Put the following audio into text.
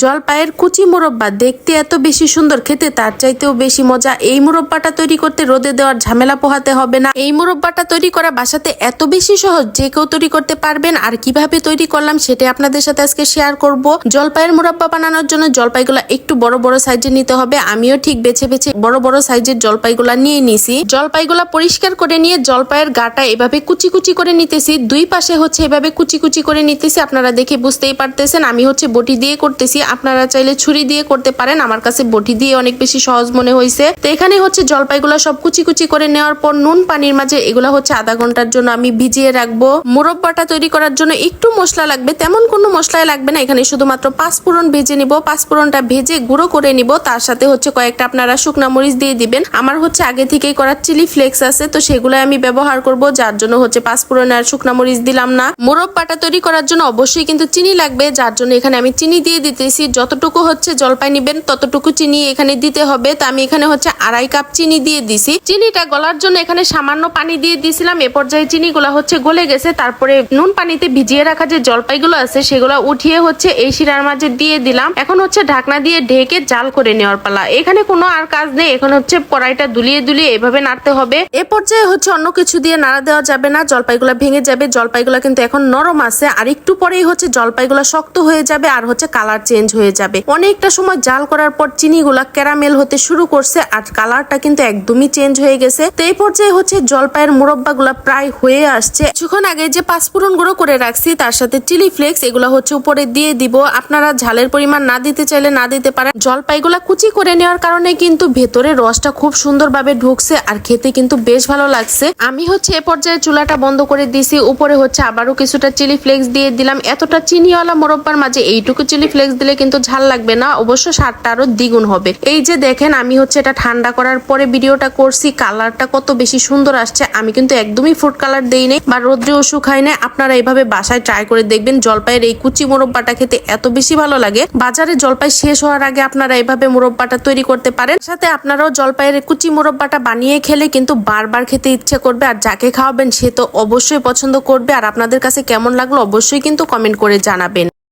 জলপাইয়ের কুচি মুরব্বা দেখতে এত বেশি সুন্দর, খেতে তার চাইতেও বেশি মজা। এই মুরব্বাটা তৈরি করতে রোদে দেওয়ার ঝামেলা পোহাতে হবে না। এই মুরব্বাটা তৈরি করা বাসাতে এত বেশি সহজ, যে কেউ তৈরি করতে পারবেন। আর কিভাবে তৈরি করলাম সেটা আপনাদের সাথে আজকে শেয়ার করব। জলপাইয়ের মুরব্বা বানানোর জন্য জলপাইগুলো একটু বড় বড় সাইজের নিতে হবে। আমিও ঠিক বেছে বেছে বড় বড় সাইজের জলপাইগুলা নিয়ে নিছি। জলপাইগুলা পরিষ্কার করে নিয়ে জলপাইয়ের গাটা এভাবে কুচি কুচি করে নিতেছি। দুই পাশে হচ্ছে এভাবে কুচি কুচি করে নিতেছি। আপনারা দেখে বুঝতেই পারতেছেন আমি হচ্ছে বটি দিয়ে করতেছি। আপনারা চাইলে ছুরি দিয়ে করতে পারেন, আমার কাছে বটি দিয়ে অনেক বেশি সহজ মনে হয়েছে। তো এখানে হচ্ছে জলপাইগুলো সব কুচি কুচি করে নেওয়ার পর নুন পানির মাঝে এগুলা হচ্ছে আধা ঘন্টার জন্য আমি ভিজিয়ে রাখবো। মুরব্বাটা তৈরি করার জন্য একটু মশলা লাগবে, তেমন কোনো মশলাই লাগবে না। এখানে শুধুমাত্র পাঁচফোড়ন ভেজে নিব। পাঁচফোড়নটা ভেজে গুঁড়ো করে নিব। তার সাথে হচ্ছে কয়েকটা আপনারা শুকনা মরিচ দিয়ে দিবেন। আমার হচ্ছে আগে থেকেই করা চিলি ফ্লেক্স আছে, তো সেগুলো আমি ব্যবহার করব, যার জন্য হচ্ছে পাঁচফোড়ন আর শুকনা মরিচ দিলাম না। মুরব্বাটা তৈরি করার জন্য অবশ্যই কিন্তু চিনি লাগবে, যার জন্য এখানে আমি চিনি দিয়ে দিতেছি। যতটুকু হচ্ছে জলপাই নিবেন ততটুকু চিনি এখানে দিতে হবে। তো আমি এখানে হচ্ছে 2.5 কাপ চিনি দিয়ে দিছি। চিনিটা গলার জন্য এখানে সামান্য পানি দিয়ে দিছিলাম। এ পর্যায়ে চিনিগুলো হচ্ছে গলে গেছে। তারপরে নুন পানিতে ভিজিয়ে রাখা যে জলপাইগুলো আছে সেগুলো উঠিয়ে হচ্ছে এই শিরার মাঝে দিয়ে দিলাম। এখন হচ্ছে ঢাকনা দিয়ে ঢেকে জাল করে নেওয়ার পালা। এখানে কোনো আর কাজ নেই, এখন হচ্ছে কড়াইটা দুলিয়ে দুলিয়ে এভাবে নাড়তে হবে। এ পর্যায়ে হচ্ছে অন্য কিছু দিয়ে নাড়া দেওয়া যাবে না, জলপাইগুলা ভেঙে যাবে। জলপাইগুলা কিন্তু এখন নরম আছে, আর একটু পরেই হচ্ছে জলপাইগুলা শক্ত হয়ে যাবে আর হচ্ছে কালার চেঞ্জ হয়ে যাবে। অনেকটা সময় জাল করার পর চিনিগুলা ক্যারামেল হতে শুরু করছে আর কালারটা কিন্তু একদমই চেঞ্জ হয়ে গেছে। তো এই পর্যায়ে হচ্ছে জলপাইয়ের মুরব্বাগুলা প্রায় হয়ে আসছে। কিছুক্ষণ আগে যে পাঁচফোড়ন গুঁড়ো করে রাখছি তার সাথে চিলি ফ্লেক্স এগুলা হচ্ছে উপরে দিয়ে দিব। আপনারা ঝালের পরিমাণ না দিতে চাইলে না দিতে পারেন। জলপাইগুলা কুচি করে নেওয়ার কারণে কিন্তু ভেতরে রসটা খুব সুন্দরভাবে ঢুকছে আর খেতে কিন্তু বেশ ভালো লাগছে। আমি হচ্ছে এ পর্যায়ে চুলাটা বন্ধ করে দিছি। উপরে হচ্ছে আবারও কিছুটা চিলি ফ্লেক্স দিয়ে দিলাম। এতটা চিনিওয়ালা মোরব্বার মাঝে এইটুকু চিলি ফ্লেক্স দিলে কিন্তু ঝাল লাগবে না, অবশ্য স্বাদটা আরো দ্বিগুণ হবে। এই যে দেখেন আমি হচ্ছে এটা ঠান্ডা করার পরে ভিডিওটা করছি, কালারটা কত বেশি সুন্দর আসছে। আমি কিন্তু একদমই ফুড কালার দেই নাই বা রোদ্রেও শুকাই নাই। আপনারা এইভাবে বাসায় ট্রাই করে দেখবেন। জলপাইয়ের এই কুচি মোরব্বাটা খেতে এত বেশি ভালো লাগে। বাজারে জলপাই শেষ হওয়ার আগে আপনারা এইভাবে মোরব্বাটা তৈরি করতে পারেন। সাথে আপনারাও জলপাইয়ের কুচি মোরব্বাটা বানিয়ে খেলে কিন্তু বারবার খেতে ইচ্ছে করবে, আর যাকে খাওয়াবেন সে তো অবশ্যই পছন্দ করবে। আর আপনাদের কাছে কেমন লাগলো অবশ্যই কিন্তু কমেন্ট করে জানাবেন।